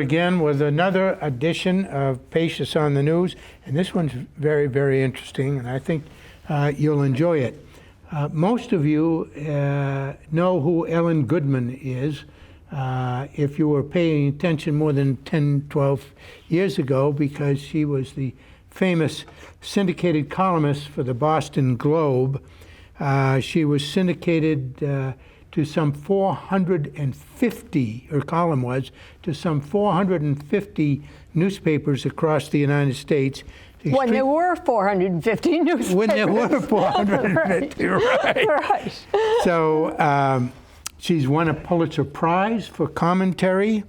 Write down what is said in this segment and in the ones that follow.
again with another edition of Pachios on the News, and this one's very, very interesting, and I think you'll enjoy it. Most of you know who Ellen Goodman is, if you were paying attention more than 10, 12 years ago, because she was the famous syndicated columnist for the Boston Globe. She was syndicated to some 450, her column was, to some 450 newspapers across the United States. When there were 450 newspapers. When there were 450, right. Right. So she's won a Pulitzer Prize for commentary.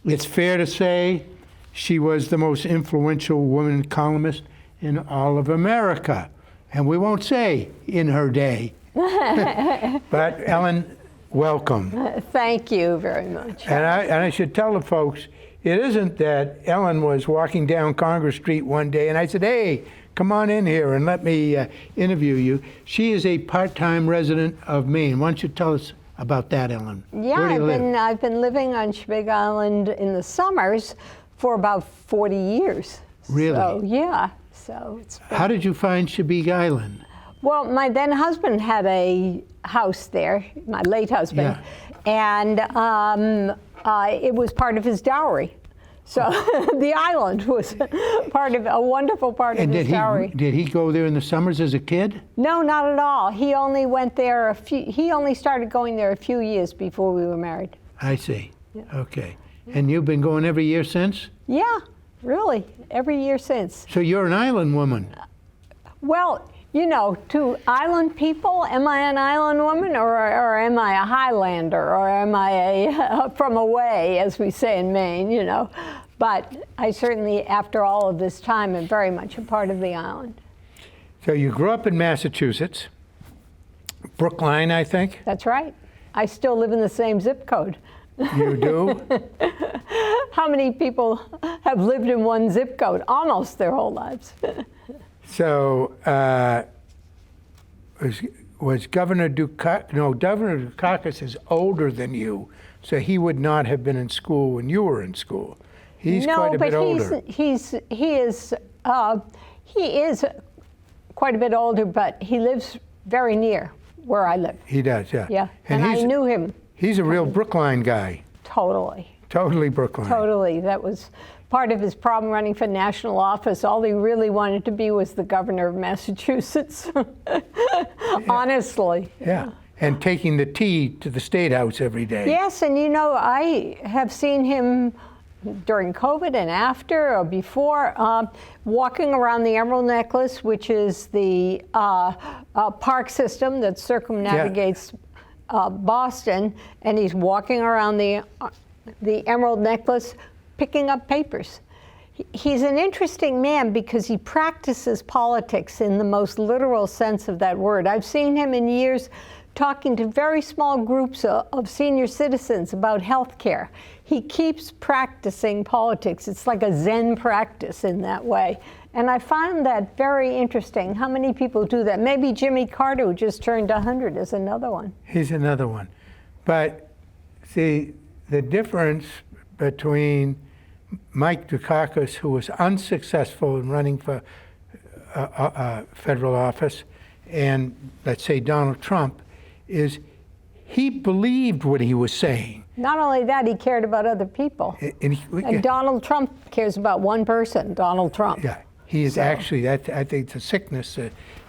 It's fair to say she was the most influential woman columnist in all of America. And we won't say in her day. But Ellen, welcome. Thank you very much. And I should tell the folks, it isn't that Ellen was walking down Congress Street one day and I said, hey, come on in here and let me interview you. She is a part-time resident of Maine. Why don't you tell us about that, Ellen? Yeah, I've been living on Big Island in the summers for about 40 years. Really? So, yeah. So it's How did you find Big Island? Well, my then husband had a house there, my late husband, and it was part of his dowry. So the island was a wonderful part of his dowry. Did he go there in the summers as a kid? No, not at all. He only went there he only started going there a few years before we were married. I see. Yeah. Okay. And you've been going every year since? Yeah, really, every year since. So you're an island woman. Well, you know, to island people, am I an island woman or am I a Highlander or am I from away, as we say in Maine, you know? But I certainly, after all of this time, am very much a part of the island. So you grew up in Massachusetts, Brookline, I think? That's right. I still live in the same zip code. You do? How many people have lived in one zip code almost their whole lives? So, was Governor Dukakis, no, Governor Dukakis is older than you, so he would not have been in school when you were in school. He's quite a bit older. He is quite a bit older, but he lives very near where I live. He does, yeah. Yeah, and I knew him. He's a real Brookline guy. Totally. Totally Brookline. Totally. That was part of his problem running for national office. All he really wanted to be was the governor of Massachusetts. Honestly. Yeah. And taking the tea to the State House every day. Yes, and you know, I have seen him during COVID and after or before, walking around the Emerald Necklace, which is the park system that circumnavigates Boston, and he's walking around the Emerald Necklace picking up papers. He's an interesting man because he practices politics in the most literal sense of that word. I've seen him in years talking to very small groups of senior citizens about health care. He keeps practicing politics. It's like a Zen practice in that way. And I find that very interesting. How many people do that? Maybe Jimmy Carter, who just turned 100, is another one. He's another one. But see, the difference between Mike Dukakis, who was unsuccessful in running for federal office, and let's say Donald Trump, is he believed what he was saying. Not only that, he cared about other people. And Donald Trump cares about one person, Donald Trump. Yeah, he is actually, I think it's a sickness.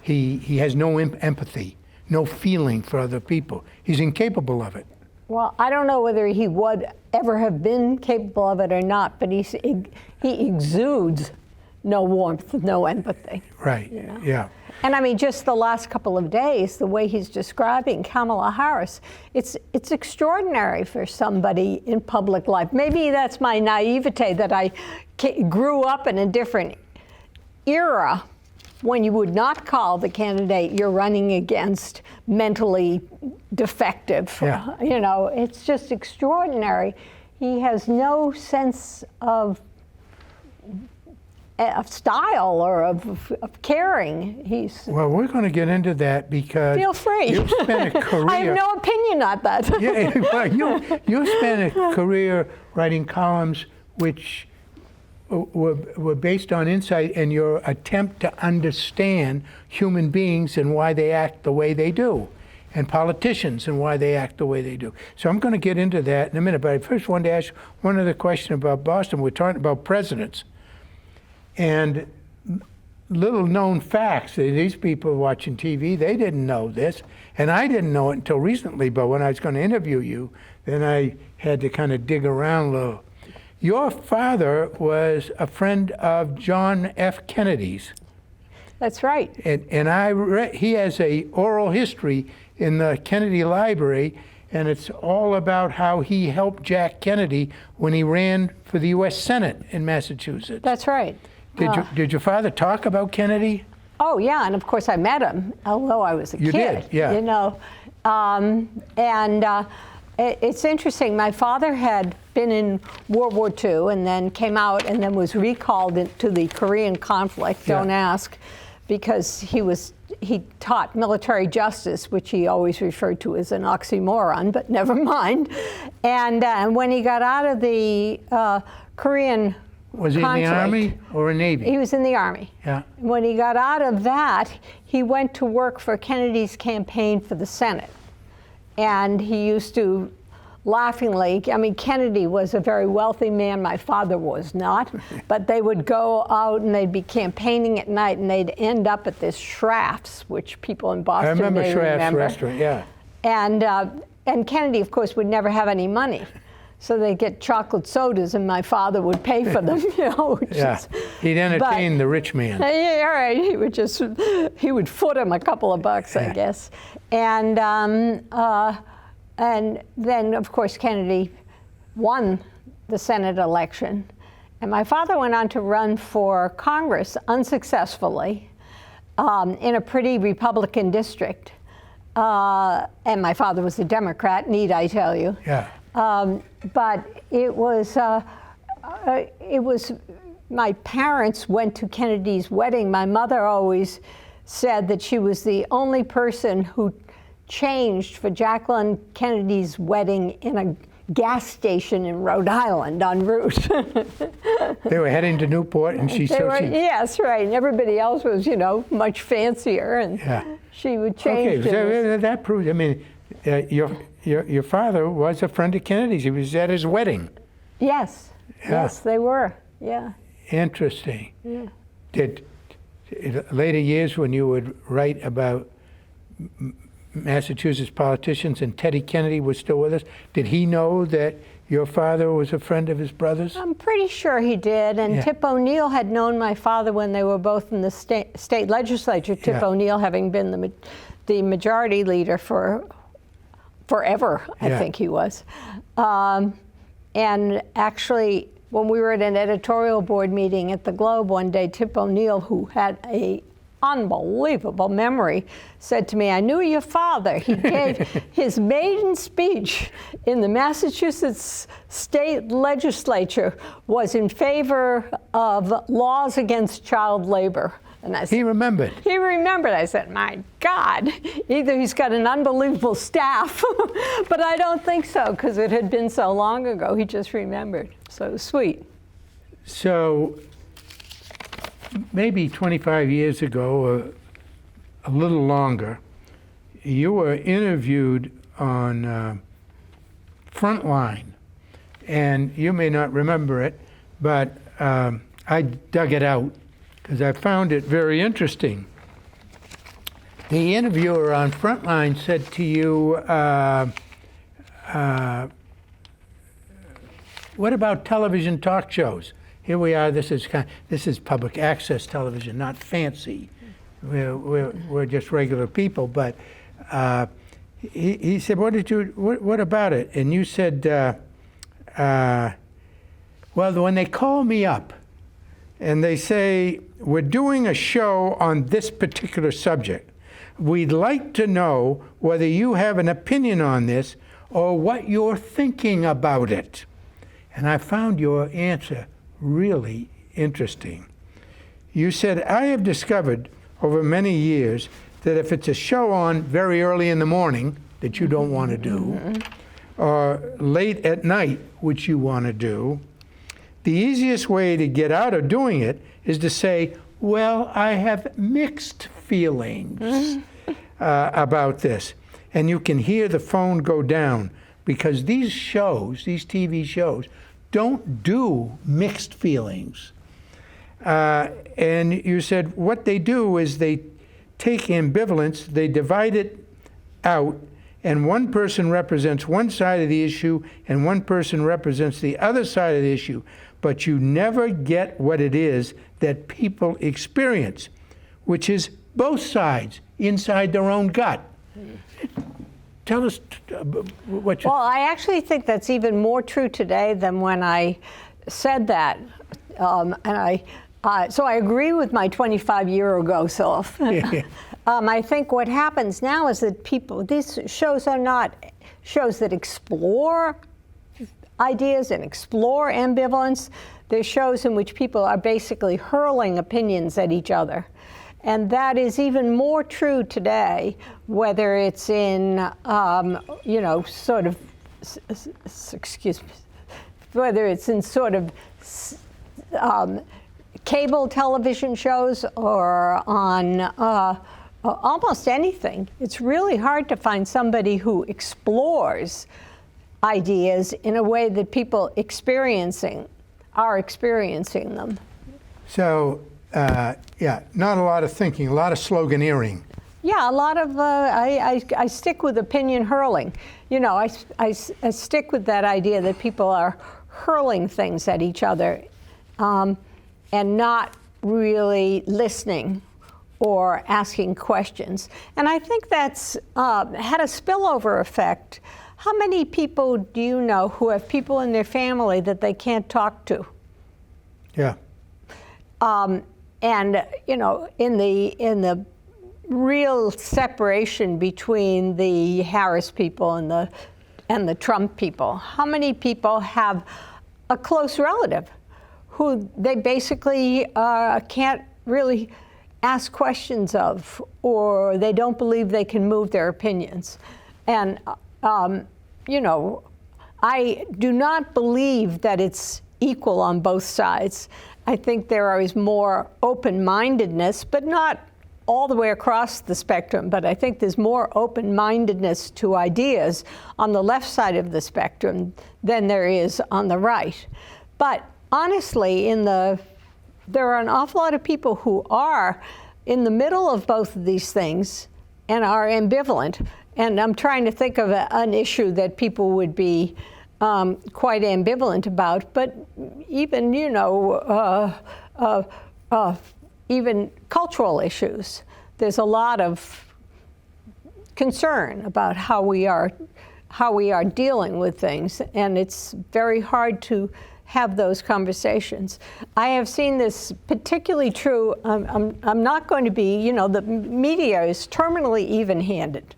He has no empathy, no feeling for other people. He's incapable of it. Well, I don't know whether he would ever have been capable of it or not, but he exudes no warmth, no empathy. Right, you know? Yeah. And I mean, just the last couple of days, the way he's describing Kamala Harris, it's extraordinary for somebody in public life. Maybe that's my naivete that I grew up in a different era when you would not call the candidate you're running against mentally defective. Yeah. You know, it's just extraordinary. He has no sense of style or of caring. Well, we're going to get into that because feel free. You've spent a career. I have no opinion on that. Yeah, well, you spent a career writing columns which were based on insight and your attempt to understand human beings and why they act the way they do, and politicians and why they act the way they do. So I'm going to get into that in a minute, but I first wanted to ask one other question about Boston. We're talking about presidents. And little known facts, these people watching TV, they didn't know this, and I didn't know it until recently, but when I was going to interview you, then I had to kind of dig around a little. Your father was a friend of John F. Kennedy's. That's right. And he has a oral history in the Kennedy Library, and it's all about how he helped Jack Kennedy when he ran for the U.S. Senate in Massachusetts. That's right. Did your father talk about Kennedy? Oh, yeah, and of course I met him, although I was a kid. You did, yeah. You know, it's interesting. My father had been in World War II and then came out and then was recalled to the Korean conflict, Yeah. don't ask, because he taught military justice, which he always referred to as an oxymoron, but never mind. And when he got out of the Korean Was he conflict, in the Army or in Navy? he was in the Army. Yeah. When he got out of that, he went to work for Kennedy's campaign for the Senate. And he used to laughingly, I mean, Kennedy was a very wealthy man. My father was not. But they would go out and they'd be campaigning at night and they'd end up at this Schraff's, which people in Boston I remember may Schraff's remember. restaurant, yeah. And Kennedy, of course, would never have any money. So they'd get chocolate sodas and my father would pay for them, you know. Yeah, he'd entertain the rich man. Yeah, right. He would foot him a couple of bucks, I guess. And then, of course, Kennedy won the Senate election. And my father went on to run for Congress unsuccessfully in a pretty Republican district. And my father was a Democrat, need I tell you. Yeah. But it was my parents went to Kennedy's wedding. My mother always said that she was the only person who changed for Jacqueline Kennedy's wedding in a gas station in Rhode Island en route. They were heading to Newport, and yes, right. And everybody else was, you know, much fancier, and Yeah. she would change. Okay, so that proves. I mean, your father was a friend of Kennedy's. He was at his wedding. Yes. Yeah. Yes, they were. Yeah. Interesting. Yeah. Did in later years when you would write about Massachusetts politicians and Teddy Kennedy was still with us, did he know that your father was a friend of his brother's? I'm pretty sure he did. And Yeah. Tip O'Neill had known my father when they were both in the state legislature, Tip Yeah. O'Neill having been the majority leader for forever, I Yeah. think he was. And actually, when we were at an editorial board meeting at the Globe one day, Tip O'Neill, who had a unbelievable memory, said to me, "I knew your father." He gave his maiden speech in the Massachusetts state legislature was in favor of laws against child labor. And I said, He remembered. He remembered. I said, my God, either he's got an unbelievable staff, but I don't think so, because it had been so long ago. He just remembered. So it was sweet. So maybe 25 years ago, a little longer, you were interviewed on Frontline, and you may not remember it, but I dug it out because I found it very interesting. The interviewer on Frontline said to you, what about television talk shows? Here we are, this is public access television, not fancy. We're just regular people, but he said, what about it? And you said, well, when they call me up and they say, we're doing a show on this particular subject, we'd like to know whether you have an opinion on this or what you're thinking about it. And I found your answer really interesting. You said, I have discovered over many years that if it's a show on very early in the morning that you don't want to do, or late at night, which you want to do, The easiest way to get out of doing it is to say, well, I have mixed feelings about this. And you can hear the phone go down because these shows, these TV shows, don't do mixed feelings. And you said what they do is they take ambivalence, they divide it out, and one person represents one side of the issue and one person represents the other side of the issue. But you never get what it is that people experience, which is both sides inside their own gut. Tell us what you... Well, I actually think that's even more true today than when I said that. So I agree with my 25-year-ago self. I think what happens now is that these shows are not shows that explore ideas and explore ambivalence. They're shows in which people are basically hurling opinions at each other. And that is even more true today, whether it's in, whether it's in sort of cable television shows or on almost anything. It's really hard to find somebody who explores ideas in a way that people are experiencing them. So, not a lot of thinking, a lot of sloganeering. Yeah, a lot of, I stick with opinion hurling. I stick with that idea that people are hurling things at each other and not really listening or asking questions. And I think that's had a spillover effect. How many people do you know who have people in their family that they can't talk to? Yeah. And in the real separation between the Harris people and the Trump people, how many people have a close relative who they basically can't really ask questions of, or they don't believe they can move their opinions? And I do not believe that it's equal on both sides. I think there is more open-mindedness, but not all the way across the spectrum. But I think there's more open-mindedness to ideas on the left side of the spectrum than there is on the right. But honestly, there are an awful lot of people who are in the middle of both of these things and are ambivalent. And I'm trying to think of an issue that people would be quite ambivalent about, but even, even cultural issues. There's a lot of concern about how we are dealing with things, and it's very hard to have those conversations. I have seen this particularly true. I'm not going to be, the media is terminally even-handed.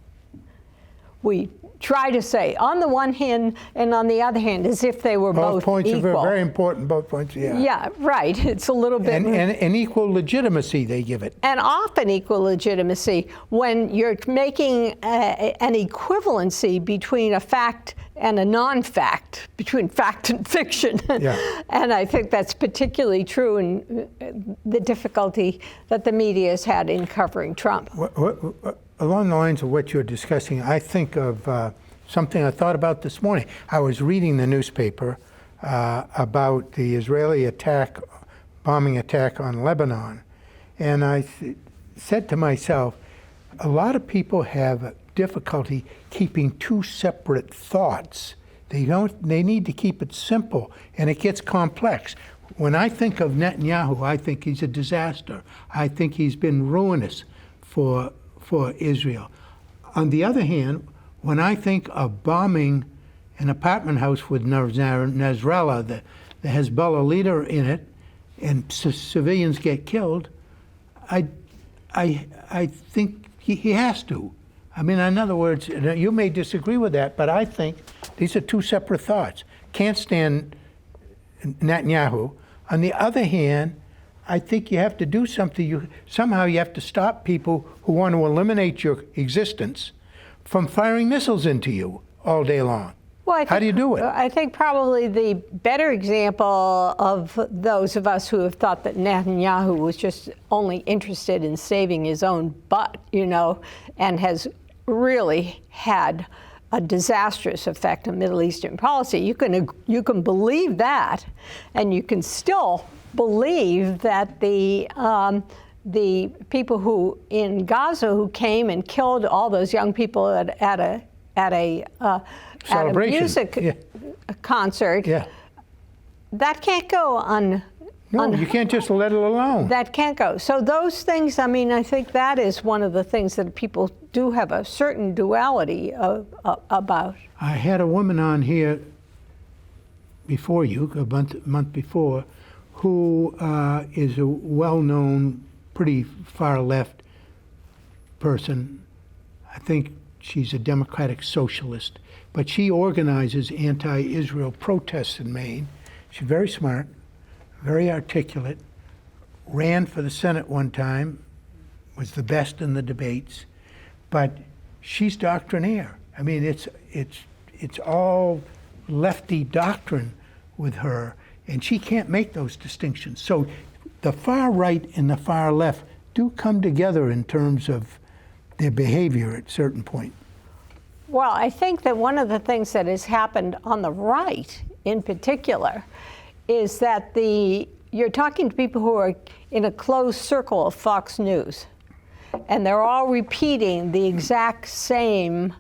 We try to say on the one hand and on the other hand as if they were both points equal. are very important, both points, yeah. Yeah, right. It's a little bit... And equal legitimacy they give it. And often equal legitimacy when you're making an equivalency between a fact and a non-fact, between fact and fiction. Yeah. And I think that's particularly true in the difficulty that the media has had in covering Trump. Along the lines of what you're discussing, I think of something I thought about this morning. I was reading the newspaper about the Israeli bombing attack on Lebanon, and I said to myself, a lot of people have difficulty keeping two separate thoughts. They need to keep it simple, and it gets complex. When I think of Netanyahu, I think he's a disaster. I think he's been ruinous for Israel. On the other hand, when I think of bombing an apartment house with Nasrallah, the Hezbollah leader in it, and civilians get killed, I think he has to. I mean, in other words, you may disagree with that, but I think these are two separate thoughts. Can't stand Netanyahu. On the other hand, I think you have to do something. Somehow you have to stop people who want to eliminate your existence from firing missiles into you all day long. Well, How do you do it? I think probably the better example of those of us who have thought that Netanyahu was just only interested in saving his own butt, and has really had a disastrous effect on Middle Eastern policy. You can believe that, and you can still believe that the people who in Gaza who came and killed all those young people at a music concert, that can't go on. No, you can't just let it alone. That can't go. So those things, I think that is one of the things that people do have a certain duality about. I had a woman on here before you, a month before, who is a well-known, pretty far-left person. I think she's a democratic socialist, but she organizes anti-Israel protests in Maine. She's very smart, very articulate, ran for the Senate one time, was the best in the debates, but she's doctrinaire. It's all lefty doctrine with her, and she can't make those distinctions. So the far right and the far left do come together in terms of their behavior at a certain point. Well, I think that one of the things that has happened on the right in particular is that you're talking to people who are in a closed circle of Fox News, and they're all repeating the exact same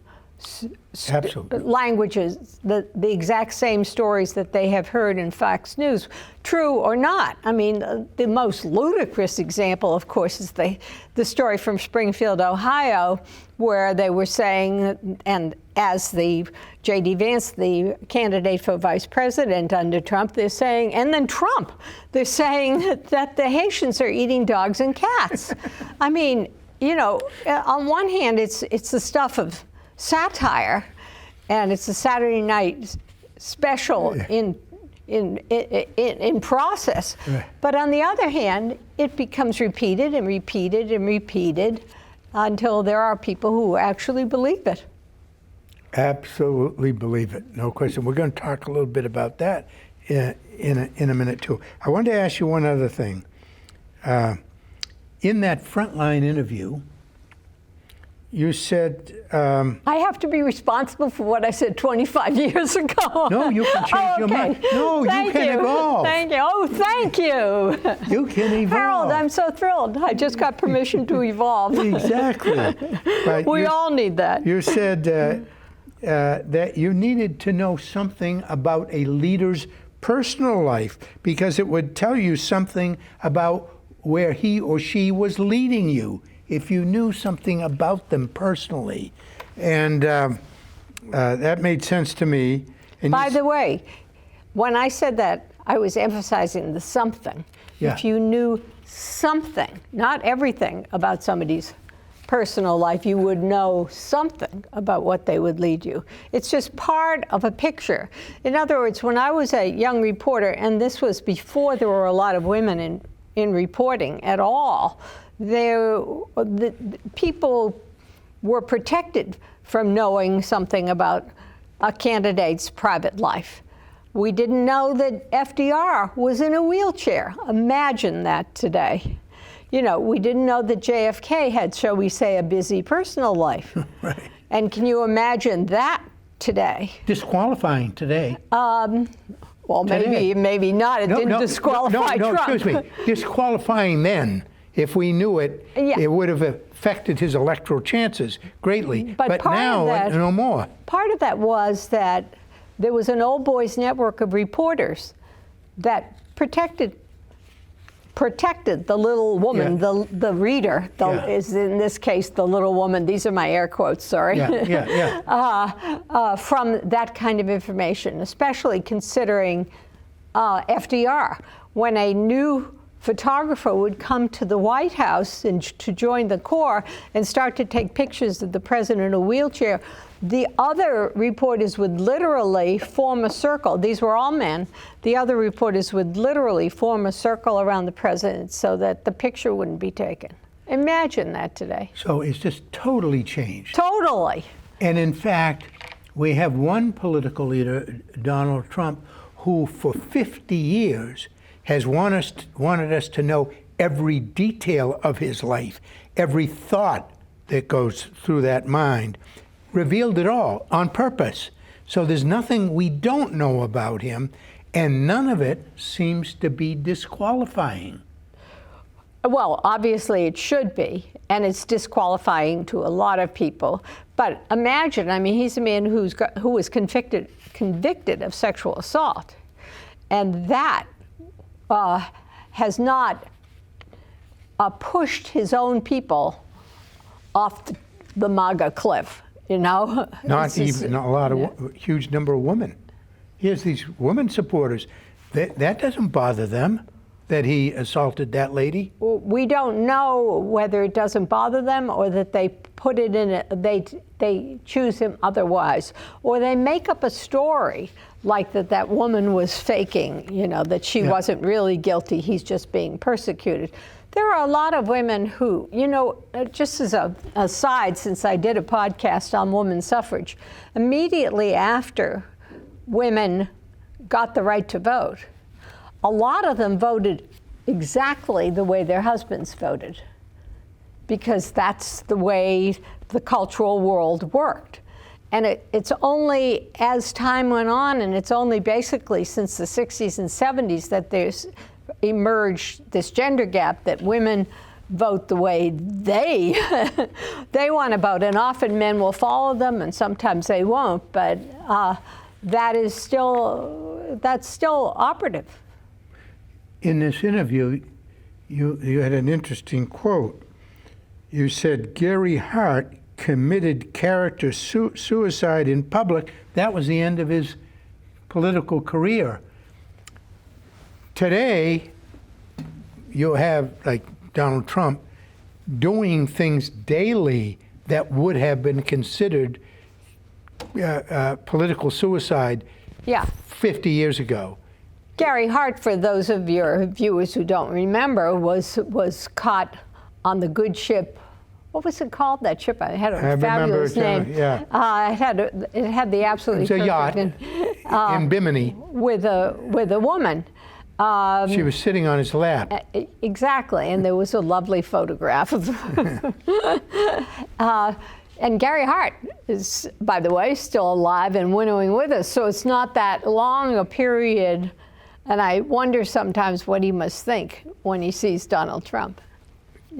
languages, the exact same stories that they have heard in Fox News, true or not. The most ludicrous example, of course, is the story from Springfield, Ohio, where they were saying, and as the J.D. Vance, the candidate for vice president under Trump, they're saying, and then Trump, they're saying that the Haitians are eating dogs and cats. On one hand, it's the stuff of satire, and it's a Saturday night special in process. Right. But on the other hand, it becomes repeated and repeated and repeated until there are people who actually believe it. Absolutely believe it, no question. We're going to talk a little bit about that in a minute too. I wanted to ask you one other thing. In that Frontline interview, you said... I have to be responsible for what I said 25 years ago. No, you can change your mind. No, Thank you can evolve. Thank you. Oh, thank you. You can evolve. Harold, I'm so thrilled. I just got permission to evolve. Exactly. But We all need that. You said that you needed to know something about a leader's personal life because it would tell you something about where he or she was leading you if you knew something about them personally. And that made sense to me. And By the way, when I said that, I was emphasizing the something. Yeah. If you knew something, not everything about somebody's personal life, you would know something about what they would lead you. It's just part of a picture. In other words, when I was a young reporter, and this was before there were a lot of women in reporting at all, the people were protected from knowing something about a candidate's private life. We didn't know that FDR was in a wheelchair. Imagine that today. We didn't know that JFK had, shall we say, a busy personal life. Right. And can you imagine that today? Disqualifying today. Well, Today. maybe not. It didn't disqualify no, Trump. excuse me. Disqualifying then. If we knew it, Yeah. it would have affected his electoral chances greatly. But part now, of that, no more. Part of that was that there was an old boys network of reporters that protected the little woman, Yeah. the reader, Yeah. is in this case the little woman. These are my air quotes, sorry. Yeah. From that kind of information, especially considering FDR. When a new photographer would come to the White House and to join the Corps and start to take pictures of the president in a wheelchair, the other reporters would literally form a circle. These were all men. The other reporters would literally form a circle around the president so that the picture wouldn't be taken. Imagine that today. So it's just totally changed. Totally. And in fact, We have one political leader, Donald Trump, who for 50 years has wanted us to know every detail of his life, every thought that goes through that mind, revealed it all on purpose. So there's nothing we don't know about him, and none of it seems to be disqualifying. Well, obviously it should be, and it's disqualifying to a lot of people. But imagine, I mean, he's a man who was convicted of sexual assault, and that has not pushed his own people off the MAGA cliff, you know? Not even a lot of huge number of women. He has these women supporters. That doesn't bother them, that he assaulted that lady. We don't know whether it doesn't bother them or that they put it in they choose him otherwise, or they make up a story like that woman was faking, you know, that she wasn't really guilty, he's just being persecuted. There are a lot of women who, you know, just as an aside, since I did a podcast on women's suffrage, immediately after women got the right to vote, a lot of them voted exactly the way their husbands voted, because that's the way the cultural world worked. And it's only as time went on, and it's only basically since the 60s and 70s that there's emerged this gender gap, that women vote the way they want to vote. And often men will follow them, and sometimes they won't, but that's still operative. In this interview, you had an interesting quote. You said Gary Hart committed character suicide in public. That was the end of his political career. Today, you have, like Donald Trump, doing things daily that would have been considered political suicide 50 years ago. Gary Hart, for those of your viewers who don't remember, was caught on the good ship. What was it called? That ship? It had a fabulous name. Yeah. It had the absolutely perfect. It was a yacht in Bimini with a woman. She was sitting on his lap. Exactly, and there was a lovely photograph of. And Gary Hart is, by the way, still alive and winnowing with us. So it's not that long a period. And I wonder sometimes what he must think when he sees Donald Trump.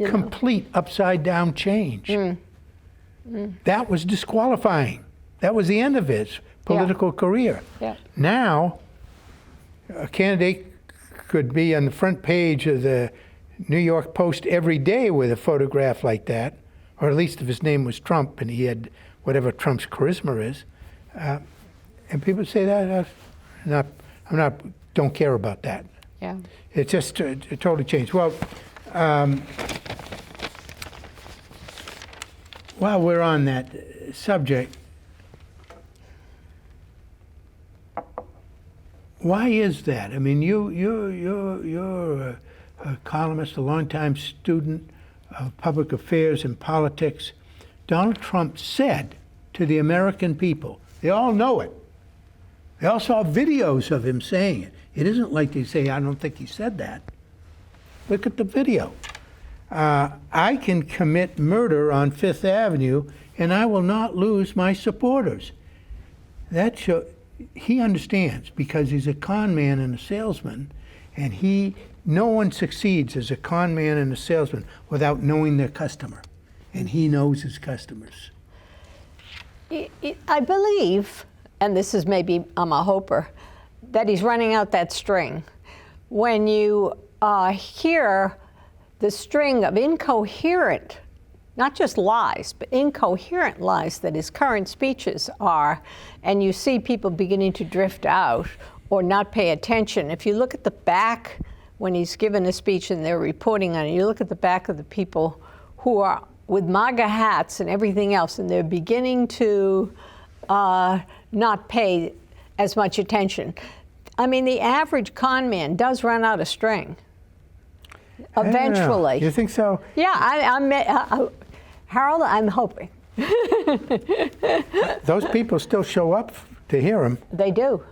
Complete upside-down change. That was disqualifying. That was the end of his political career. Yeah. Now, a candidate could be on the front page of the New York Post every day with a photograph like that, or at least if his name was Trump and he had whatever Trump's charisma is. And people say that don't care about that. Yeah. It just it totally changed. Well, while we're on that subject, why is that? I mean, you're a columnist, a longtime student of public affairs and politics. Donald Trump said to the American people, they all know it. They all saw videos of him saying it. It isn't like they say, I don't think he said that. Look at the video. I can commit murder on Fifth Avenue and I will not lose my supporters. He understands, because he's a con man and a salesman, and no one succeeds as a con man and a salesman without knowing their customer, and he knows his customers. I believe, and this is maybe, I'm a hoper, that he's running out that string. When you hear the string of incoherent, not just lies, but incoherent lies that his current speeches are, and you see people beginning to drift out or not pay attention. If you look at the back when he's given a speech and they're reporting on it, you look at the back of the people who are with MAGA hats and everything else, and they're beginning to not pay as much attention. I mean, the average con man does run out of string eventually. You think so? Yeah, Harold, I'm hoping. Those people still show up to hear him. They do.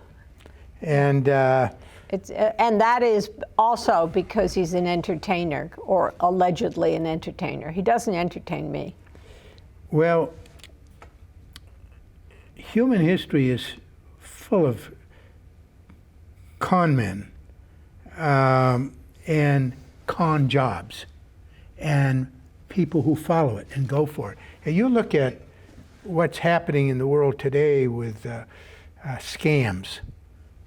And And that is also because he's an entertainer, or allegedly an entertainer. He doesn't entertain me. well, human history is full of con men and con jobs and people who follow it and go for it. And you look at what's happening in the world today with scams.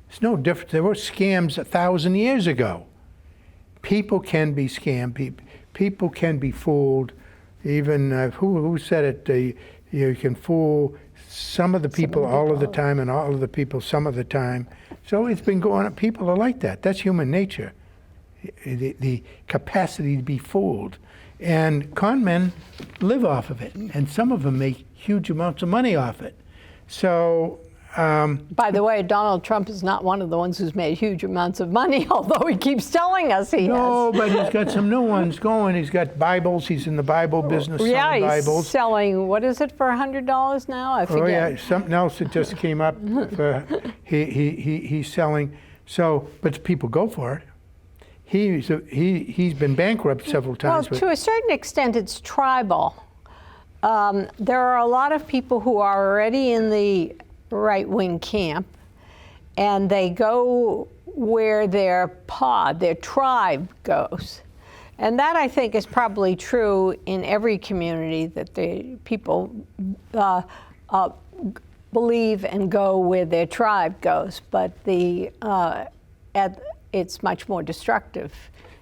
It's no different. There were scams 1,000 years ago. People can be scammed. People can be fooled. Even who said it? You can fool some of the people all of the time, and all of the people some of the time. So it's been going on. People are like that. That's human nature. The capacity to be fooled. And con men live off of it, and some of them make huge amounts of money off it. So. By the way, Donald Trump is not one of the ones who's made huge amounts of money, although he keeps telling us he No, has. but he's got some new ones going. He's got Bibles. He's in the Bible business selling Bibles. He's selling, what is it, for $100 now? I forget. Oh yeah, something else that just came up. He's selling. So, but people go for it. He's been bankrupt several times. Well, to a certain extent, it's tribal. There are a lot of people who are already in the right-wing camp, and they go where their tribe goes. And that, I think, is probably true in every community, that the people believe and go where their tribe goes. But it's much more destructive.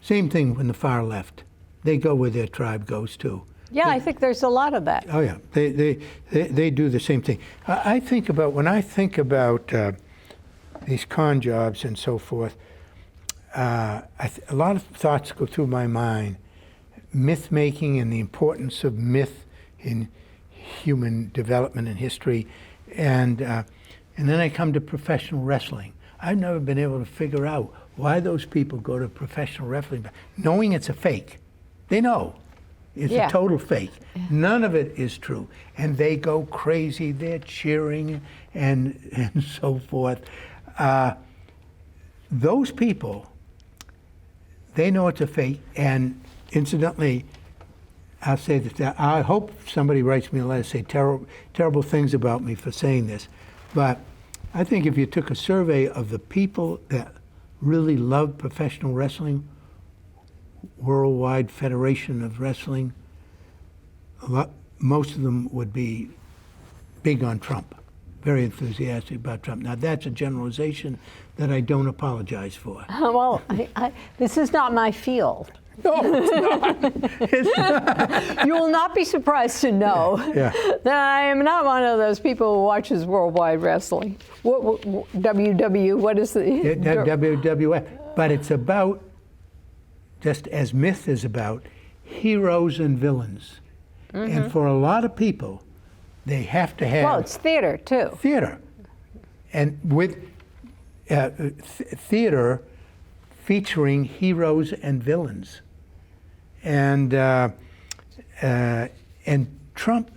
Same thing when the far left. They go where their tribe goes too. Yeah, I think there's a lot of that. Oh yeah, they do the same thing. I think about, when I think about these con jobs and so forth, a lot of thoughts go through my mind. Myth making and the importance of myth in human development and history, and then I come to professional wrestling. I've never been able to figure out why those people go to professional wrestling, knowing it's a fake. They know. It's a total fake. None of it is true. And they go crazy. They're cheering and so forth. Those people, they know it's a fake. And incidentally, I'll say that I hope somebody writes me a letter, say terrible things about me for saying this. But I think if you took a survey of the people that really love professional wrestling, Worldwide Federation of Wrestling, most of them would be big on Trump, very enthusiastic about Trump. Now, that's a generalization that I don't apologize for. Well, this is not my field. No, it's not. It's not. You will not be surprised to know that I am not one of those people who watches Worldwide Wrestling. WW, what is the... WWF. But it's about, just as myth is about, heroes and villains. Mm-hmm. And for a lot of people, they have to have... Well, it's theater, too. Theater. And with theater featuring heroes and villains. And Trump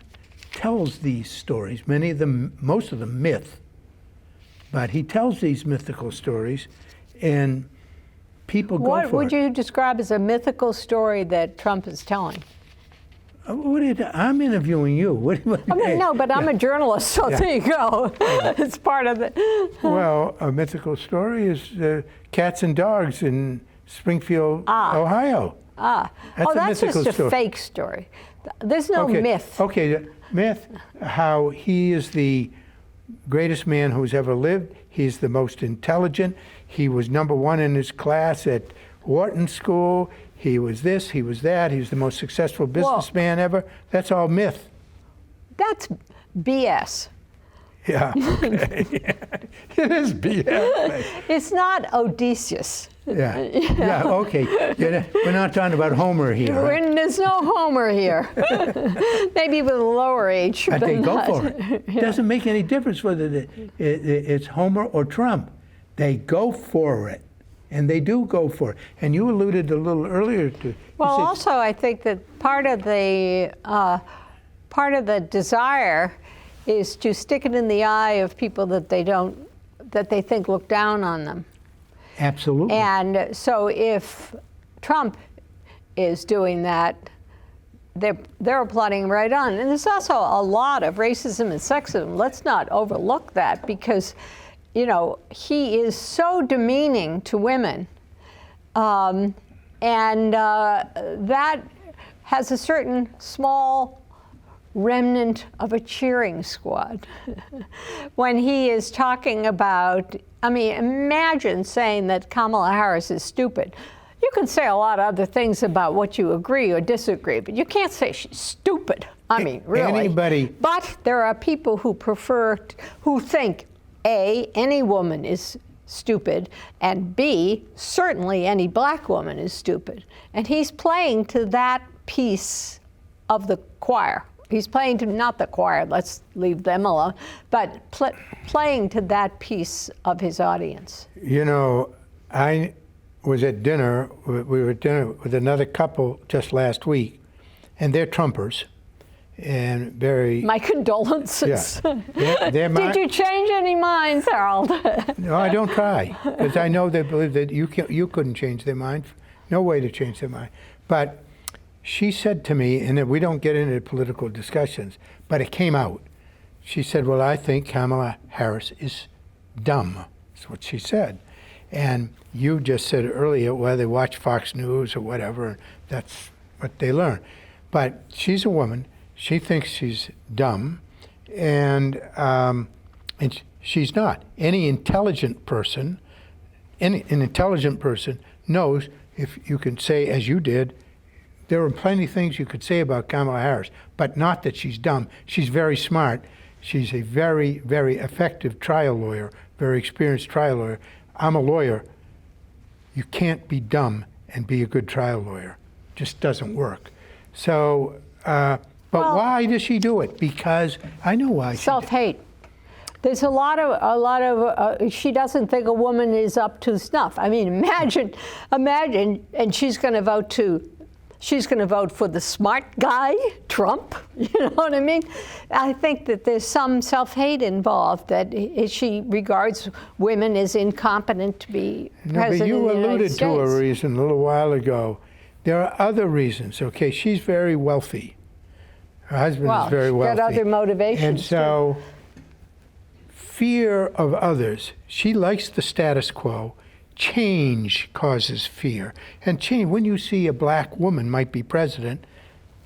tells these stories, many of them, most of them myth, but he tells these mythical stories, and people go for it. What would you describe as a mythical story that Trump is telling? I'm interviewing you. No, but I'm a journalist, so there you go. It's part of it. Well, a mythical story is cats and dogs in Springfield, Ohio. That's just a fake story. There's no myth. Okay, myth, how he is the greatest man who's ever lived. He's the most intelligent. He was #1 in his class at Wharton School. He was this, he was that. He was the most successful businessman ever. That's all myth. That's BS. Yeah, okay. It is BS. It's not Odysseus. Yeah, okay. We're not talking about Homer here. There's no Homer here. Maybe with a lower H. But they go for it. It doesn't make any difference whether it's Homer or Trump. They go for it. And they do go for it. And you alluded a little earlier to... Well, also, I think that part of part of the desire is to stick it in the eye of people that they think look down on them. Absolutely. And so if Trump is doing that, they're applauding right on. And there's also a lot of racism and sexism. Let's not overlook that, because, you know, he is so demeaning to women. That has a certain small remnant of a cheering squad. When he is talking about, I mean, imagine saying that Kamala Harris is stupid. You can say a lot of other things about what you agree or disagree, but you can't say she's stupid. I mean, really. Anybody. But there are people who who think, A, any woman is stupid, and B, certainly any black woman is stupid. And he's playing to that piece of the choir. He's playing to, not the choir, let's leave them alone, but playing to that piece of his audience. You know, I was at dinner, we were at dinner with another couple just last week, and they're Trumpers, and very... My condolences. Yeah. Did you change any minds, Harold? No, I don't try, because I know they believe that you couldn't change their mind. No way to change their mind. But she said to me, and we don't get into political discussions, but it came out. She said, well, I think Kamala Harris is dumb. That's what she said. And you just said earlier, well, they watch Fox News or whatever. That's what they learn. But she's a woman. She thinks she's dumb, and she's not. Any intelligent person, an intelligent person knows, if you can say, as you did, there are plenty of things you could say about Kamala Harris, but not that she's dumb. She's very smart. She's a very, very effective trial lawyer, very experienced trial lawyer. I'm a lawyer. You can't be dumb and be a good trial lawyer. Just doesn't work. So, but why does she do it? Because I know why. Self-hate. There's a lot of she doesn't think a woman is up to snuff. I mean, imagine, and she's going to vote for the smart guy, Trump. You know what I mean? I think that there's some self-hate involved, that she regards women as incompetent to be president of the United States. But you alluded to a reason a little while ago. There are other reasons. Okay, she's very wealthy. Her husband is very wealthy. Got other motivations. And so, fear of others. She likes the status quo. Change causes fear. And change, when you see a black woman might be president,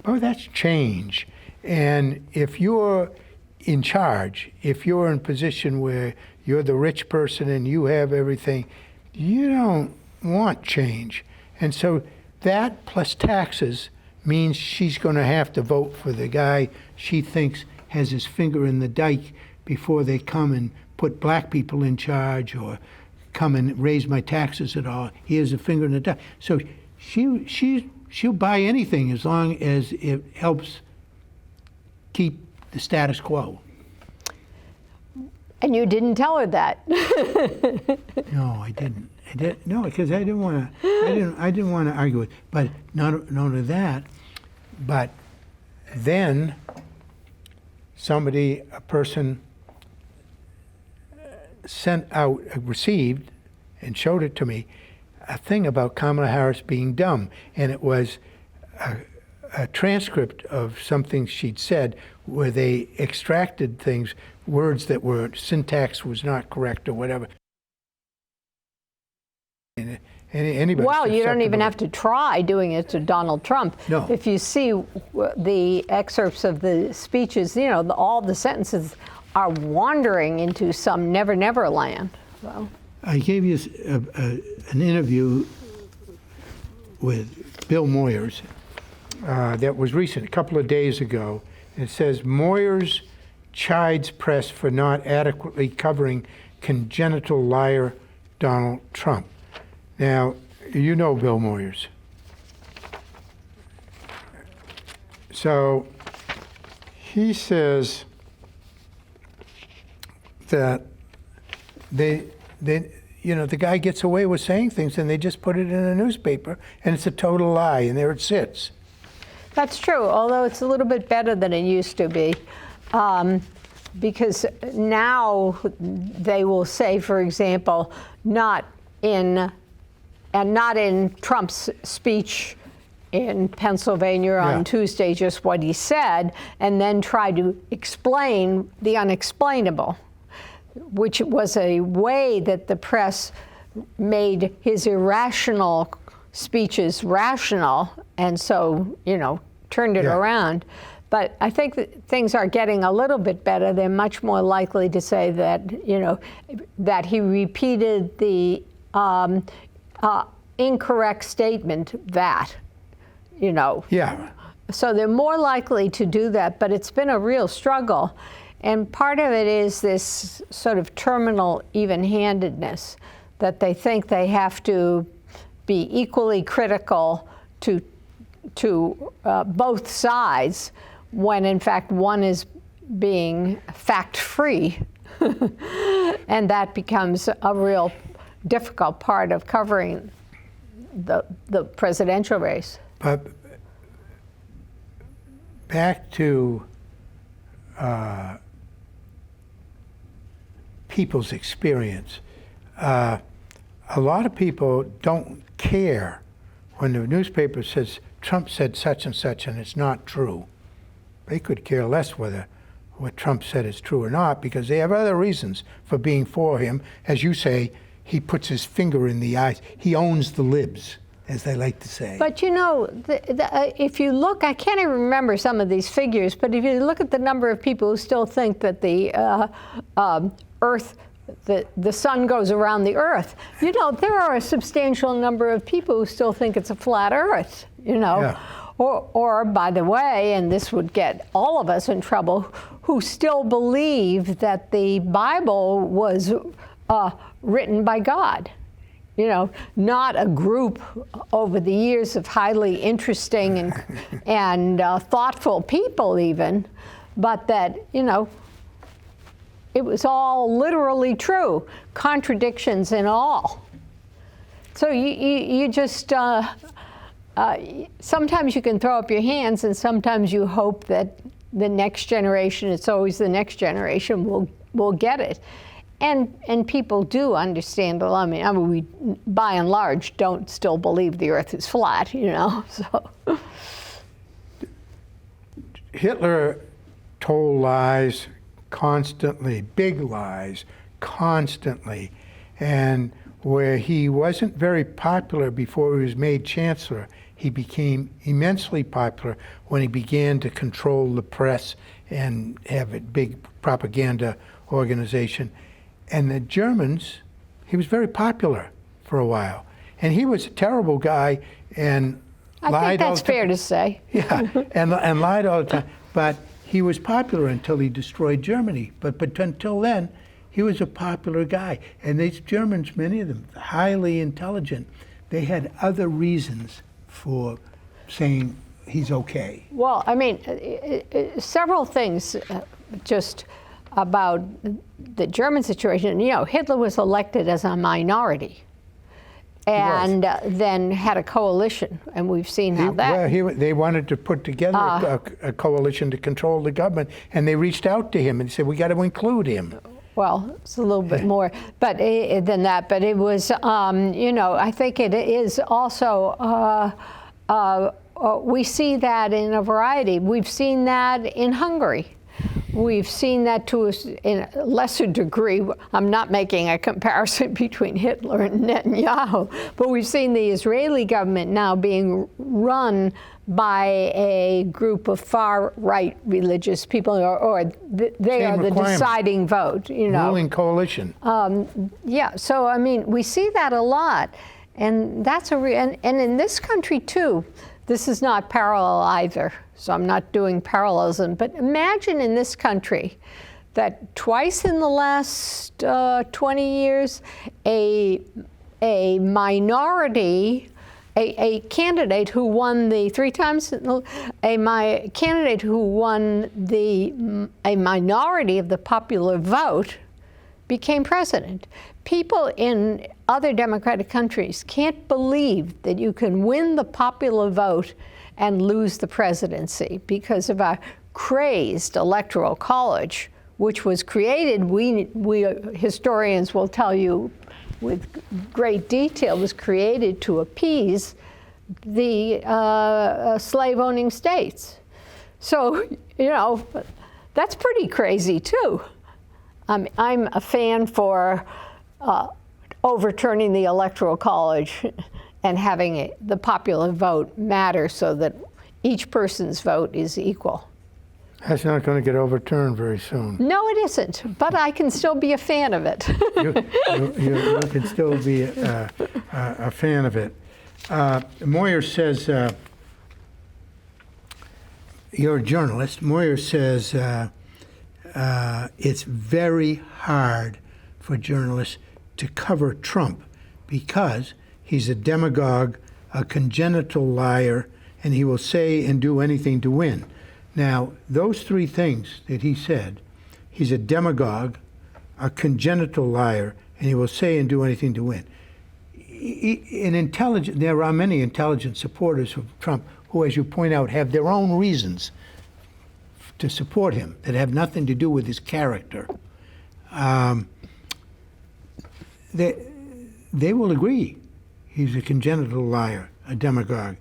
oh, that's change. And if you're in charge, if you're in a position where you're the rich person and you have everything, you don't want change. And so that plus taxes means she's going to have to vote for the guy she thinks has his finger in the dike before they come and put black people in charge or come and raise my taxes at all. He has a finger in the dike. So she'll buy anything as long as it helps keep the status quo. And you didn't tell her that. No, I didn't. No, because I didn't want to argue it. But not only that, but then a person received and showed it to me, a thing about Kamala Harris being dumb. And it was a transcript of something she'd said where they extracted things, words that were, syntax was not correct or whatever. Well, you don't even have to try doing it to Donald Trump. No. If you see the excerpts of the speeches, you know, all the sentences are wandering into some never, never land. So. I gave you an interview with Bill Moyers that was recent, a couple of days ago. It says, Moyers chides press for not adequately covering congenital liar Donald Trump. Now, you know Bill Moyers. So he says that the guy gets away with saying things and they just put it in a newspaper and it's a total lie and there it sits. That's true, although it's a little bit better than it used to be. Because now they will say, for example, not in Trump's speech in Pennsylvania on Tuesday, just what he said, and then try to explain the unexplainable, which was a way that the press made his irrational speeches rational, and so, turned it around. But I think that things are getting a little bit better. They're much more likely to say that, that he repeated the incorrect statement that, Yeah. So they're more likely to do that, but it's been a real struggle. And part of it is this sort of terminal even-handedness, that they think they have to be equally critical to both sides, when in fact one is being fact-free. And that becomes a real difficult part of covering the presidential race. But back to people's experience. A lot of people don't care when the newspaper says Trump said such and such and it's not true. They could care less whether what Trump said is true or not, because they have other reasons for being for him. As you say, he puts his finger in the eyes. He owns the libs, as they like to say. But if you look, I can't even remember some of these figures, but if you look at the number of people who still think that the Earth, the sun goes around the Earth, there are a substantial number of people who still think it's a flat Earth, Yeah. Or, by the way, and this would get all of us in trouble, who still believe that the Bible was written by God. Not a group over the years of highly interesting and thoughtful people even, but that, it was all literally true, contradictions and all. So you just, sometimes you can throw up your hands, and sometimes you hope that the next generation, it's always the next generation, will get it. And people do understand a lot. I mean, we, by and large, don't still believe the Earth is flat, so. Hitler told lies constantly, big lies, constantly. And where he wasn't very popular before he was made chancellor, he became immensely popular when he began to control the press and have a big propaganda organization. And the Germans, he was very popular for a while. And he was a terrible guy and lied all the time. I think that's fair to say. Yeah, and lied all the time. But he was popular until he destroyed Germany. But until then, he was a popular guy. And these Germans, many of them, highly intelligent, they had other reasons for saying he's okay. Well, I mean, several things just about the German situation. Hitler was elected as a minority and then had a coalition, and we've seen how they wanted to put together a coalition to control the government, and they reached out to him and said, we got to include him. Well, it's a little bit more than that, but it was, I think it is also, we see that in a variety. We've seen that in Hungary. We've seen that in a lesser degree. I'm not making a comparison between Hitler and Netanyahu, but we've seen the Israeli government now being run by a group of far-right religious people, or they are the deciding vote. Ruling coalition. Yeah, so I mean, we see that a lot, and that's and in this country too. This is not parallel either, so I'm not doing parallelism. But imagine in this country that twice in the last 20 years, a minority, a candidate who won the candidate who won a minority of the popular vote became president. People in other democratic countries can't believe that you can win the popular vote and lose the presidency because of a crazed electoral college, which was created, we historians will tell you with great detail, was created to appease the slave-owning states. So, that's pretty crazy too. I'm a fan for overturning the Electoral College and having the popular vote matter so that each person's vote is equal. That's not going to get overturned very soon. No, it isn't, but I can still be a fan of it. You can still be a fan of it. Moyer says, you're a journalist. Moyer says it's very hard for journalists to cover Trump because he's a demagogue, a congenital liar, and he will say and do anything to win. Now, those three things that he said, he's a demagogue, a congenital liar, and he will say and do anything to win. There are many intelligent supporters of Trump who, as you point out, have their own reasons to support him that have nothing to do with his character. They will agree he's a congenital liar, a demagogue,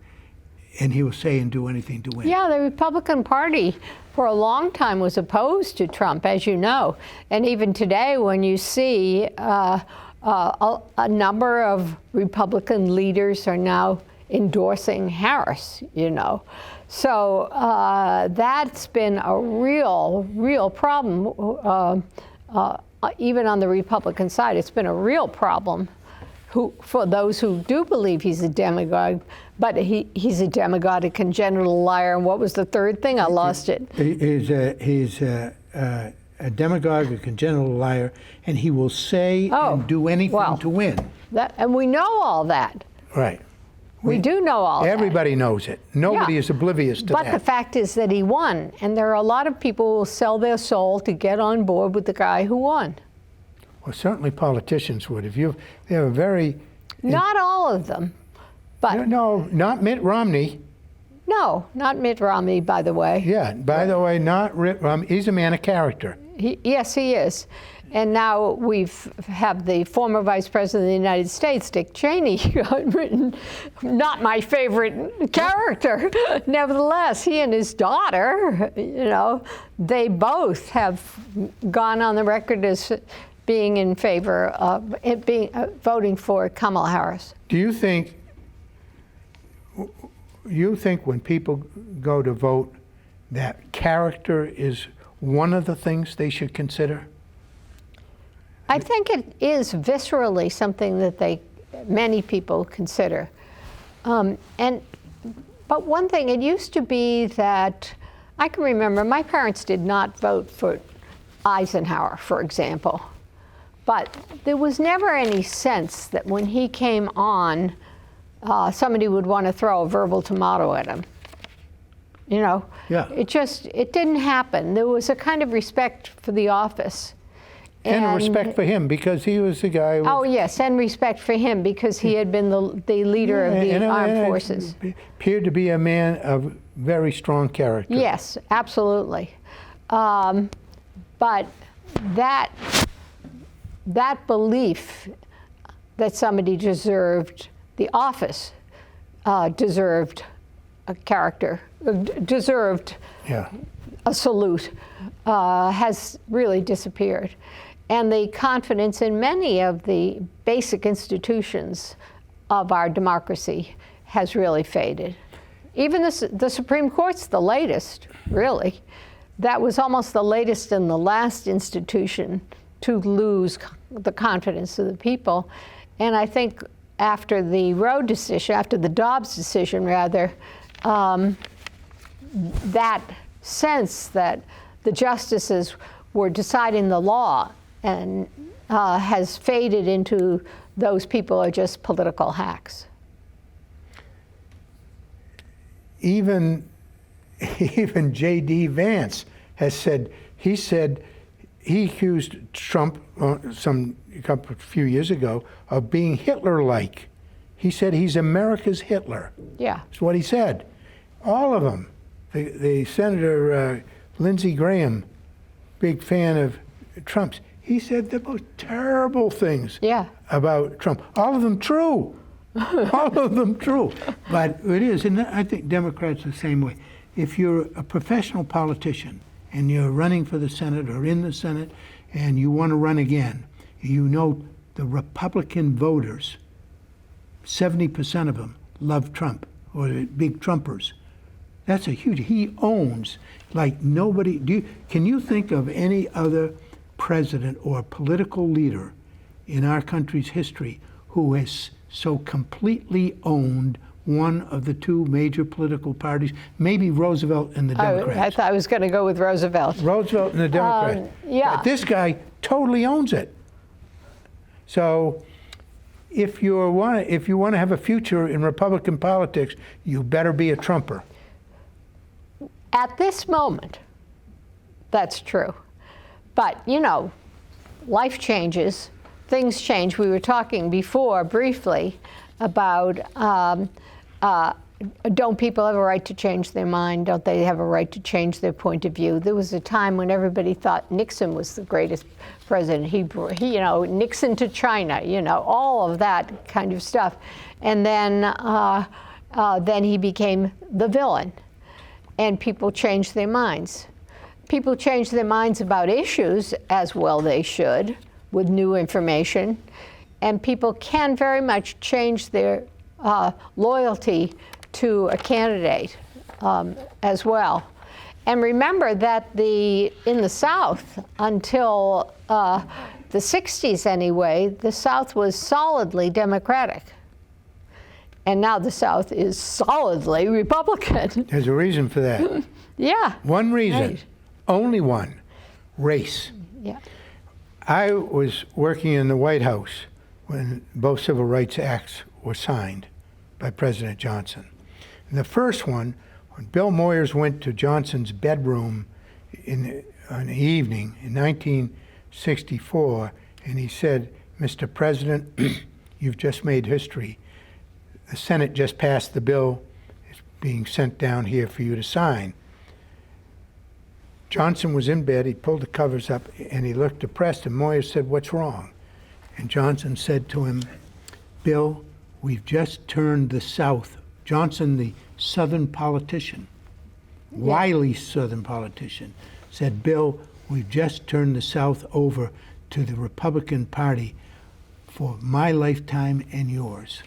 and he will say and do anything to win. Yeah, the Republican Party for a long time was opposed to Trump, as you know. And even today, when you see a number of Republican leaders are now endorsing Harris, So that's been a real problem. Even on the Republican side, it's been a real problem for those who do believe he's a demagogue, but he's a demagogue, a congenital liar, and what was the third thing? I lost it. He's a demagogue, a congenital liar, and he will say and do anything to win. And we know all that. Right. We do know all that. Everybody knows it. Nobody is oblivious to that. But the fact is that he won, and there are a lot of people who will sell their soul to get on board with the guy who won. Well, certainly politicians would. They have a very... Not all of them, but... No, not Mitt Romney. No, not Mitt Romney, by the way. Yeah, by the way, not Mitt Romney. He's a man of character. Yes, he is. And now have the former Vice President of the United States, Dick Cheney, written, not my favorite character. Nevertheless, he and his daughter, they both have gone on the record as being in favor of voting for Kamala Harris. Do you think when people go to vote that character is one of the things they should consider? I think it is viscerally something that many people consider. But one thing, it used to be that, I can remember, my parents did not vote for Eisenhower, for example. But there was never any sense that when he came on, somebody would want to throw a verbal tomato at him. Yeah. It didn't happen. There was a kind of respect for the office. And respect for him because he was the guy. Oh yes, and respect for him because he had been the leader of the armed forces. Appeared to be a man of very strong character. Yes, absolutely. But that belief that somebody deserved the office, deserved a character, deserved a salute, has really disappeared. And the confidence in many of the basic institutions of our democracy has really faded. Even the Supreme Court's the latest, really. That was almost the latest and the last institution to lose the confidence of the people. And I think after the Roe decision, after the Dobbs decision rather, that sense that the justices were deciding the law and has faded into those people are just political hacks. Even J.D. Vance has said, he said he accused Trump a few years ago of being Hitler-like. He said he's America's Hitler. Yeah. That's what he said. All of them. The Senator Lindsey Graham, big fan of Trump's, he said the most terrible things about Trump. All of them true. All of them true. But it is, and I think Democrats are the same way. If you're a professional politician and you're running for the Senate or in the Senate and you want to run again, you know the Republican voters, 70% of them love Trump, or the big Trumpers. That's a huge, he owns like nobody. Can you think of any other president or political leader in our country's history who has so completely owned one of the two major political parties? Maybe Roosevelt and the Democrats. I thought I was going to go with Roosevelt. Roosevelt and the Democrats. Yeah. But this guy totally owns it. So if you want to have a future in Republican politics, you better be a Trumper. At this moment, that's true. But, you know, life changes, things change. We were talking before briefly about don't people have a right to change their mind? Don't they have a right to change their point of view? There was a time when everybody thought Nixon was the greatest president. He you know, Nixon to China, you know, all of that kind of stuff. And then he became the villain. And people changed their minds. People change their minds about issues, as well they should, with new information. And people can very much change their loyalty to a candidate as well. And remember that in the South, until the 60s anyway, the South was solidly Democratic. And now the South is solidly Republican. There's a reason for that. Yeah. One reason, Right. only one, race. Yeah. I was working in the White House when both Civil Rights Acts were signed by President Johnson. And the first one, when Bill Moyers went to Johnson's bedroom on the evening in 1964, and he said, "Mr. President, you've just made history. The Senate just passed the bill. It's being sent down here for you to sign." Johnson was in bed. He pulled the covers up, and he looked depressed, and Moyers said, "What's wrong?" And Johnson said to him, "Bill, we've just turned the South." Johnson, the Southern politician, wily Southern politician, said, "Bill, we've just turned the South over to the Republican Party for my lifetime and yours."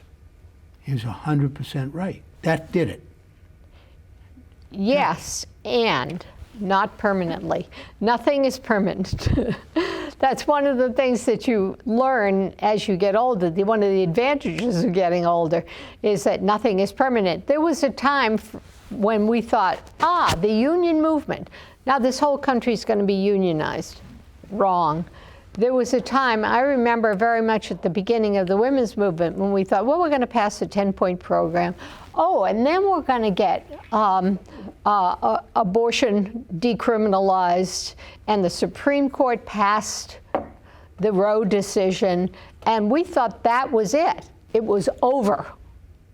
He was 100% right. That did it. Yes, and not permanently. Nothing is permanent. That's one of the things that you learn as you get older. One of the advantages of getting older is that nothing is permanent. There was a time when we thought, the union movement. Now this whole country is going to be unionized. Wrong. There was a time, I remember very much at the beginning of the women's movement, when we thought, well, we're going to pass a 10-point program. Oh, and then we're going to get abortion decriminalized, and the Supreme Court passed the Roe decision, and we thought that was it. It was over.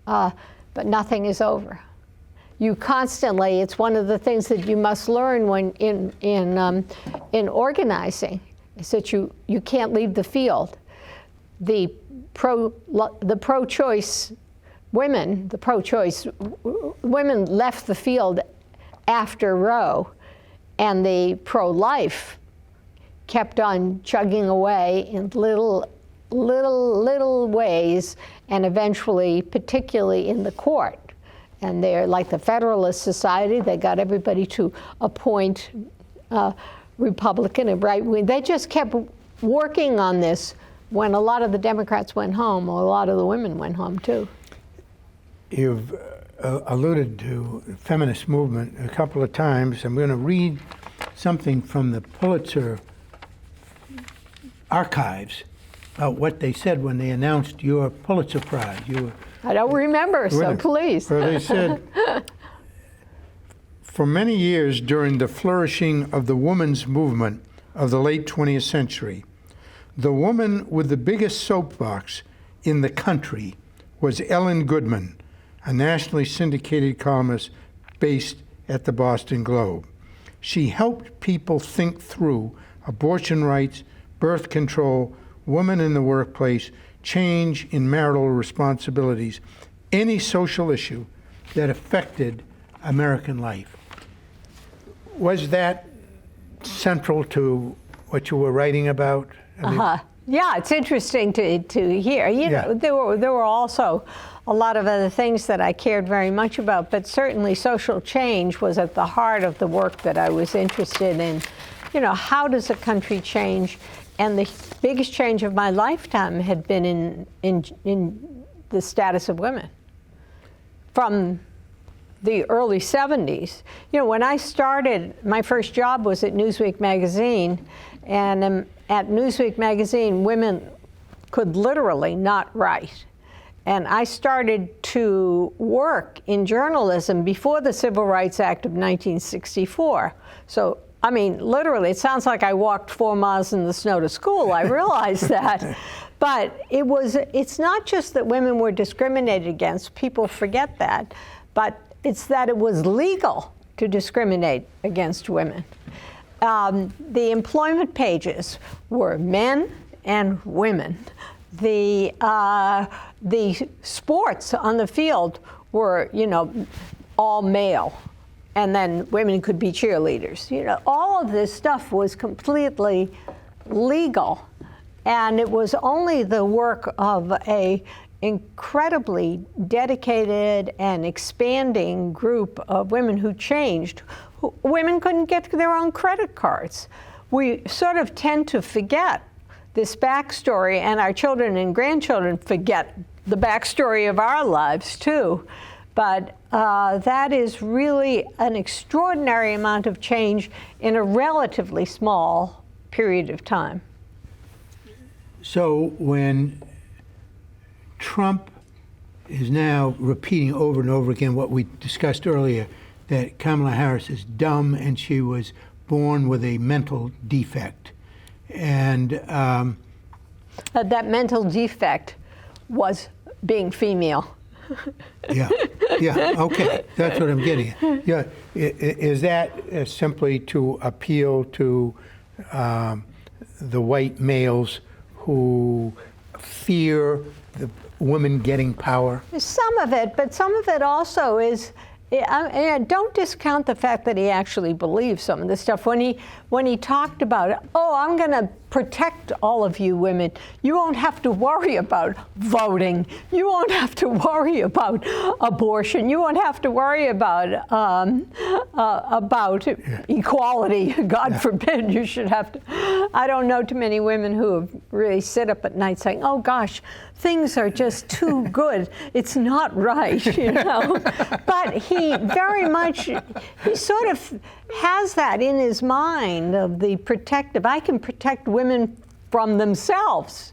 But nothing is over. You constantly, it's one of the things that you must learn when in organizing, is that you can't leave the field. The pro-choice women left the field after Roe, and the pro-life kept on chugging away in little ways, and eventually, particularly in the court. And they're like the Federalist Society. They got everybody to appoint Republican and right wing. They just kept working on this when a lot of the Democrats went home, or a lot of the women went home too. You've alluded to the feminist movement a couple of times. I'm going to read something from the Pulitzer archives about what they said when they announced your Pulitzer Prize. I don't remember, so please. Where they said, "For many years during the flourishing of the women's movement, of the late 20th century. The woman with the biggest soapbox in the country was Ellen Goodman, a nationally syndicated columnist based at the Boston Globe. She helped people think through abortion rights, birth control, women in the workplace, change in marital responsibilities, any social issue that affected American life. Was that central to what you were writing about? Yeah, it's interesting to hear. You know, there were also a lot of other things that I cared very much about, but certainly social change was at the heart of the work that I was interested in. You know, how does a country change? And the biggest change of my lifetime had been in the status of women. From the early 70s. You know, when I started, my first job was at Newsweek magazine, and at Newsweek magazine, women could literally not write. And I started to work in journalism before the Civil Rights Act of 1964. So, I mean, literally, it sounds like I walked 4 miles in the snow to school. I realized that. But it's not just that women were discriminated against. People forget that. But it's that it was legal to discriminate against women. The employment pages were men and women. The sports on the field were, you know, all male. And then women could be cheerleaders. You know, all of this stuff was completely legal. And it was only the work of a incredibly dedicated and expanding group of women who changed. Women couldn't get their own credit cards. We sort of tend to forget this backstory, and our children and grandchildren forget the backstory of our lives too. But that is really an extraordinary amount of change in a relatively small period of time. So when Trump is now repeating over and over again what we discussed earlier, that Kamala Harris is dumb and she was born with a mental defect. And that mental defect was being female. Yeah, okay, that's what I'm getting at. Yeah, is that simply to appeal to the white males who fear the women getting power? Some of it, but some of it also is, don't discount the fact that he actually believes some of this stuff. When he talked about, oh, I'm going to protect all of you women. You won't have to worry about voting. You won't have to worry about abortion. You won't have to worry about equality. God forbid you should have to. I don't know too many women who have really sit up at night saying, oh gosh, things are just too good. It's not right, you know. But he very much, he sort of has that in his mind of the protective. I can protect women from themselves.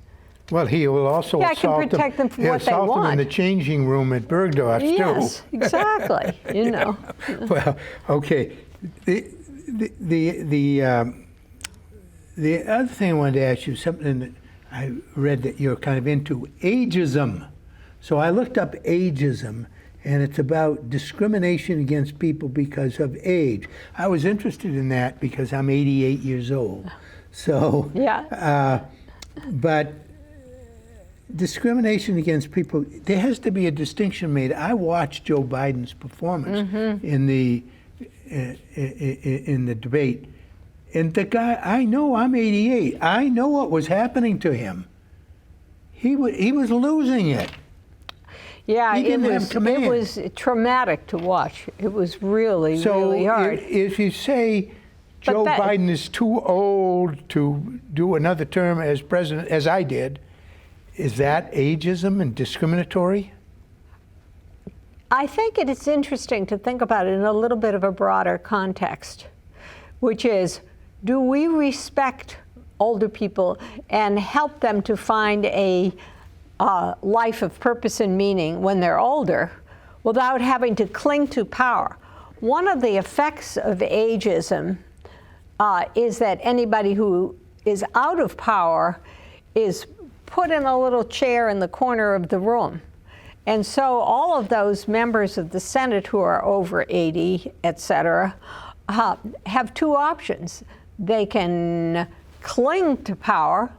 Well, he will also assault them from what they want. Assault them in the changing room at Bergdorf's too. Yes, exactly. You know. Well, okay. The other thing I wanted to ask you, something that I read that you're kind of into, ageism. So I looked up ageism, and it's about discrimination against people because of age. I was interested in that because I'm 88 years old. So, yeah. But discrimination against people, there has to be a distinction made. I watched Joe Biden's performance in the debate. And the guy, I know I'm 88. I know what was happening to him. He was losing it. Yeah, it was traumatic to watch. It was really, really hard. So if you say Joe Biden is too old to do another term as president, as I did, is that ageism and discriminatory? I think it is interesting to think about it in a little bit of a broader context, which is, do we respect older people and help them to find a life of purpose and meaning when they're older without having to cling to power? One of the effects of ageism is that anybody who is out of power is put in a little chair in the corner of the room. And so all of those members of the Senate who are over 80, et cetera, have two options. They can cling to power,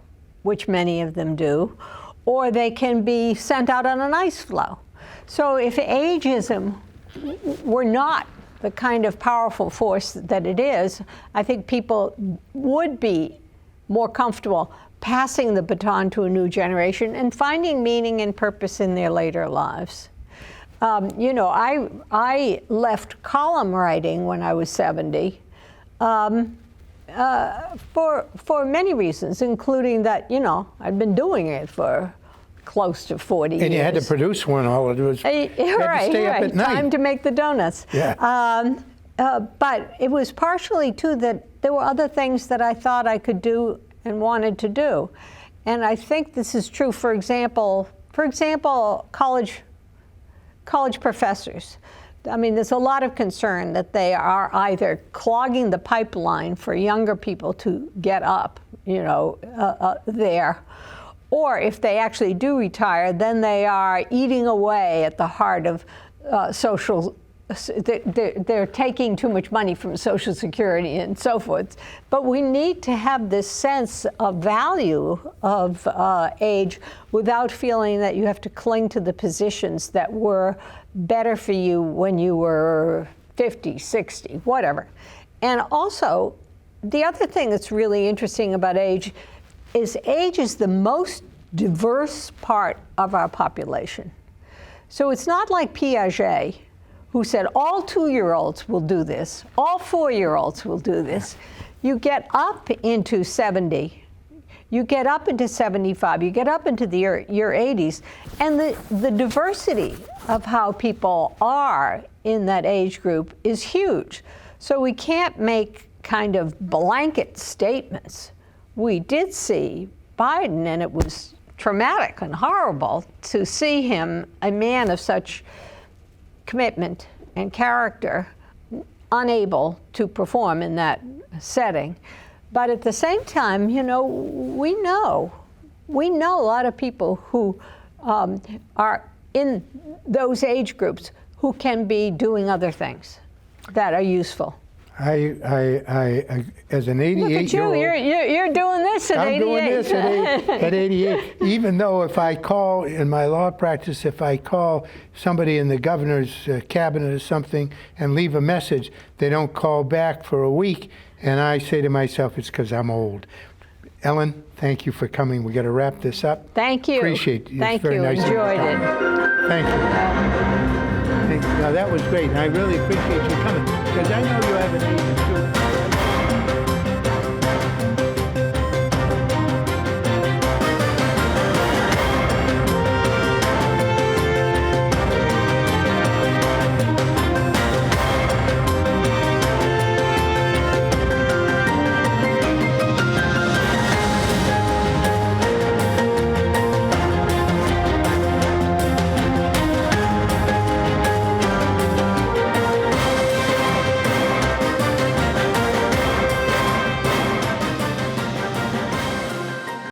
which many of them do, or they can be sent out on an ice floe. So if ageism were not the kind of powerful force that it is, I think people would be more comfortable passing the baton to a new generation and finding meaning and purpose in their later lives. You know, I left column writing when I was 70 for many reasons, including that, you know, I'd been doing it for close to 40 years. And you had to produce one all it was. Right. Stay up at night. Time to make the donuts. Yeah. But it was partially, too, that there were other things that I thought I could do and wanted to do. And I think this is true, for example, college professors. I mean, there's a lot of concern that they are either clogging the pipeline for younger people to get up, you know, there, or if they actually do retire, then they are eating away at the heart of social. They're taking too much money from Social Security and so forth. But we need to have this sense of value of age without feeling that you have to cling to the positions that were better for you when you were 50, 60, whatever. And also, the other thing that's really interesting about age is the most diverse part of our population. So it's not like Piaget, who said all 2-year-olds will do this, all 4-year-olds will do this. You get up into 70, you get up into 75, you get up into your 80s, and the diversity of how people are in that age group is huge. So we can't make kind of blanket statements. We did see Biden, and it was traumatic and horrible to see him, a man of such commitment and character, unable to perform in that setting. But at the same time, you know, we know a lot of people who are in those age groups who can be doing other things that are useful. I as an 88-year-old... Look at you, you're doing this at 88. I'm doing this at 88. Even though if I call, in my law practice, if I call somebody in the governor's cabinet or something and leave a message, they don't call back for a week, and I say to myself, it's because I'm old. Ellen, thank you for coming. We got to wrap this up. Thank you. Appreciate it. Thank very you. Nice Enjoyed it. Thank you. No, that was great. And I really appreciate you coming because I know you have an agent too.